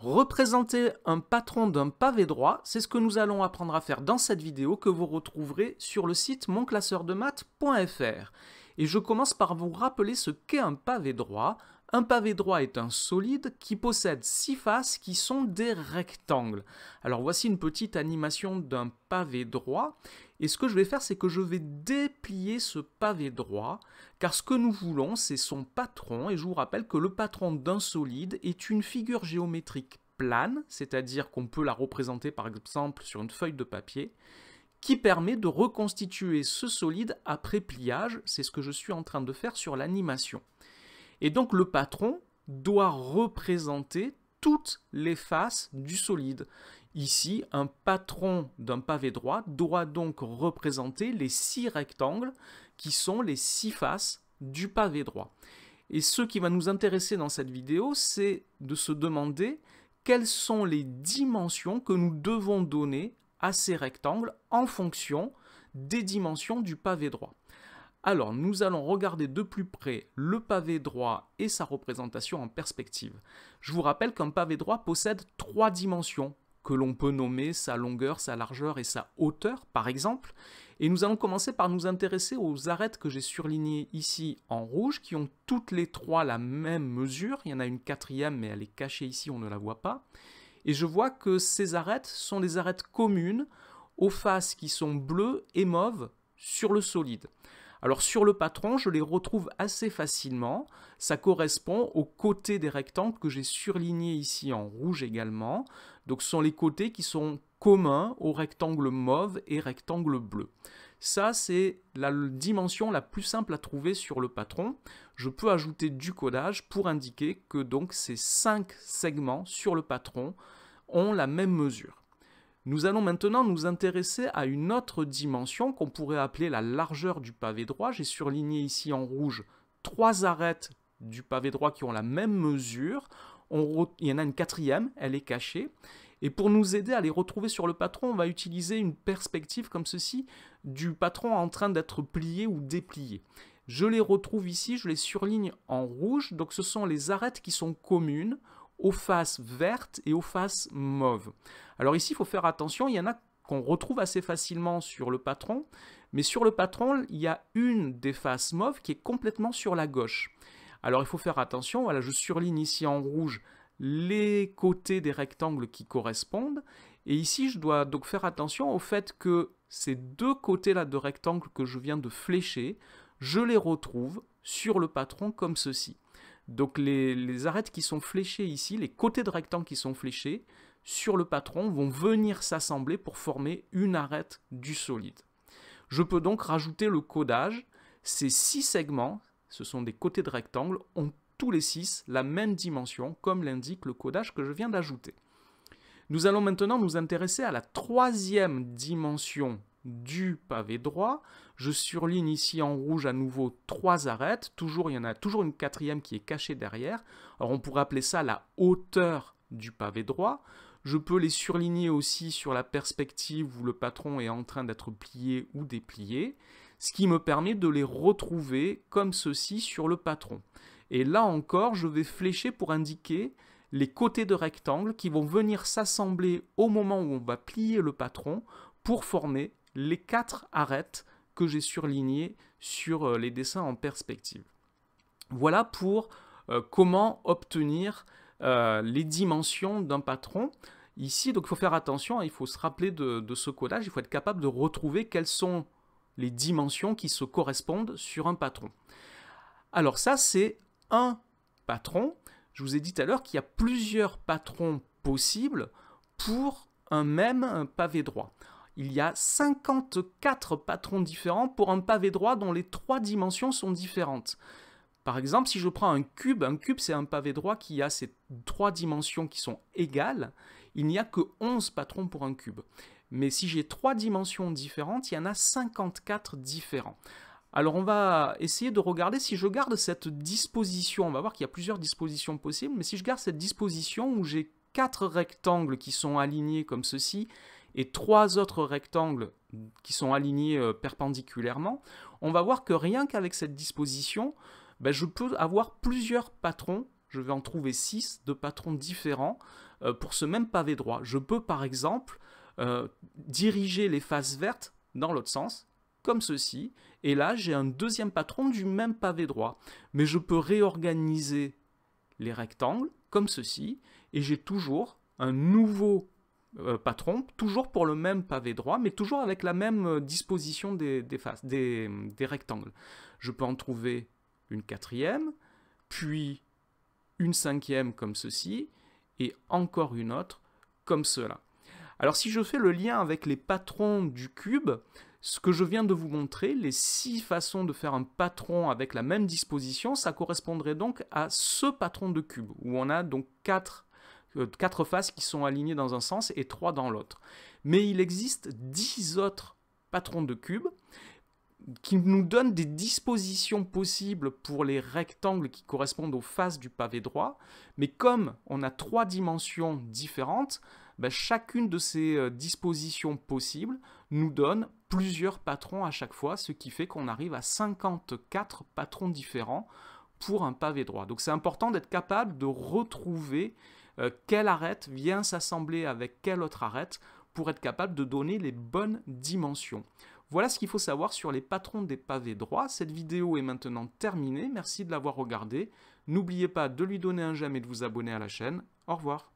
Représenter un patron d'un pavé droit, c'est ce que nous allons apprendre à faire dans cette vidéo que vous retrouverez sur le site monclasseurdemaths.fr. Et je commence par vous rappeler ce qu'est un pavé droit. Un pavé droit est un solide qui possède 6 faces qui sont des rectangles. Alors voici une petite animation d'un pavé droit. Et ce que je vais faire, c'est que je vais déplier ce pavé droit, car ce que nous voulons, c'est son patron. Et je vous rappelle que le patron d'un solide est une figure géométrique plane, c'est-à-dire qu'on peut la représenter par exemple sur une feuille de papier, qui permet de reconstituer ce solide après pliage. C'est ce que je suis en train de faire sur l'animation. Et donc le patron doit représenter toutes les faces du solide. Ici, un patron d'un pavé droit doit donc représenter les 6 rectangles qui sont les 6 faces du pavé droit. Et ce qui va nous intéresser dans cette vidéo, c'est de se demander quelles sont les dimensions que nous devons donner à ces rectangles en fonction des dimensions du pavé droit. Alors, nous allons regarder de plus près le pavé droit et sa représentation en perspective. Je vous rappelle qu'un pavé droit possède 3 dimensions, que l'on peut nommer sa longueur, sa largeur et sa hauteur, par exemple. Et nous allons commencer par nous intéresser aux arêtes que j'ai surlignées ici en rouge, qui ont toutes les 3 la même mesure. Il y en a une 4e, mais elle est cachée ici, on ne la voit pas. Et je vois que ces arêtes sont des arêtes communes aux faces qui sont bleues et mauves sur le solide. Alors sur le patron, je les retrouve assez facilement. Ça correspond aux côtés des rectangles que j'ai surlignés ici en rouge également. Donc ce sont les côtés qui sont communs aux rectangles mauve et rectangles bleus. Ça, c'est la dimension la plus simple à trouver sur le patron. Je peux ajouter du codage pour indiquer que donc ces 5 segments sur le patron ont la même mesure. Nous allons maintenant nous intéresser à une autre dimension qu'on pourrait appeler la largeur du pavé droit. J'ai surligné ici en rouge 3 arêtes du pavé droit qui ont la même mesure. Il y en a une 4e, elle est cachée. Et pour nous aider à les retrouver sur le patron, on va utiliser une perspective comme ceci du patron en train d'être plié ou déplié. Je les retrouve ici, je les surligne en rouge. Donc ce sont les arêtes qui sont communes aux faces vertes et aux faces mauves. Alors ici, il faut faire attention, il y en a qu'on retrouve assez facilement sur le patron, mais sur le patron, il y a une des faces mauves qui est complètement sur la gauche. Alors il faut faire attention, voilà, je surligne ici en rouge les côtés des rectangles qui correspondent, et ici je dois donc faire attention au fait que ces 2 côtés-là de rectangles que je viens de flécher, je les retrouve sur le patron comme ceci. Donc les arêtes qui sont fléchées ici, les côtés de rectangle qui sont fléchés, sur le patron vont venir s'assembler pour former une arête du solide. Je peux donc rajouter le codage. Ces 6 segments, ce sont des côtés de rectangle, ont tous les 6 la même dimension, comme l'indique le codage que je viens d'ajouter. Nous allons maintenant nous intéresser à la 3e dimension du pavé droit. Je surligne ici en rouge à nouveau 3 arêtes. Il y en a toujours une 4e qui est cachée derrière. Alors on pourrait appeler ça la hauteur du pavé droit. Je peux les surligner aussi sur la perspective où le patron est en train d'être plié ou déplié, ce qui me permet de les retrouver comme ceci sur le patron. Et là encore, je vais flécher pour indiquer les côtés de rectangle qui vont venir s'assembler au moment où on va plier le patron pour former les 4 arêtes que j'ai surlignées sur les dessins en perspective. Voilà pour comment obtenir les dimensions d'un patron. Ici, donc il faut faire attention, il faut se rappeler de ce codage, il faut être capable de retrouver quelles sont les dimensions qui se correspondent sur un patron. Alors ça, c'est un patron. Je vous ai dit tout à l'heure qu'il y a plusieurs patrons possibles pour un même pavé droit. Il y a 54 patrons différents pour un pavé droit dont les 3 dimensions sont différentes. Par exemple, si je prends un cube c'est un pavé droit qui a ces 3 dimensions qui sont égales. Il n'y a que 11 patrons pour un cube. Mais si j'ai 3 dimensions différentes, il y en a 54 différents. Alors on va essayer de regarder si je garde cette disposition. On va voir qu'il y a plusieurs dispositions possibles, mais si je garde cette disposition où j'ai 4 rectangles qui sont alignés comme ceci et 3 autres rectangles qui sont alignés perpendiculairement, on va voir que rien qu'avec cette disposition, je peux avoir plusieurs patrons je vais en trouver 6 de patrons différents pour ce même pavé droit. Je peux par exemple diriger les faces vertes dans l'autre sens, comme ceci, et là j'ai un deuxième patron du même pavé droit. Mais je peux réorganiser les rectangles, comme ceci, et j'ai toujours un nouveau patron, toujours pour le même pavé droit, mais toujours avec la même disposition des rectangles. Je peux en trouver une quatrième, puis une cinquième comme ceci, et encore une autre comme cela. Alors si je fais le lien avec les patrons du cube, ce que je viens de vous montrer, les 6 façons de faire un patron avec la même disposition, ça correspondrait donc à ce patron de cube, où on a donc 4 faces qui sont alignées dans un sens et 3 dans l'autre. Mais il existe 10 autres patrons de cube qui nous donnent des dispositions possibles pour les rectangles qui correspondent aux faces du pavé droit. Mais comme on a 3 dimensions différentes, chacune de ces dispositions possibles nous donne plusieurs patrons à chaque fois, ce qui fait qu'on arrive à 54 patrons différents pour un pavé droit. Donc c'est important d'être capable de retrouver quelle arête vient s'assembler avec quelle autre arête pour être capable de donner les bonnes dimensions. Voilà ce qu'il faut savoir sur les patrons des pavés droits. Cette vidéo est maintenant terminée. Merci de l'avoir regardée. N'oubliez pas de lui donner un j'aime et de vous abonner à la chaîne. Au revoir.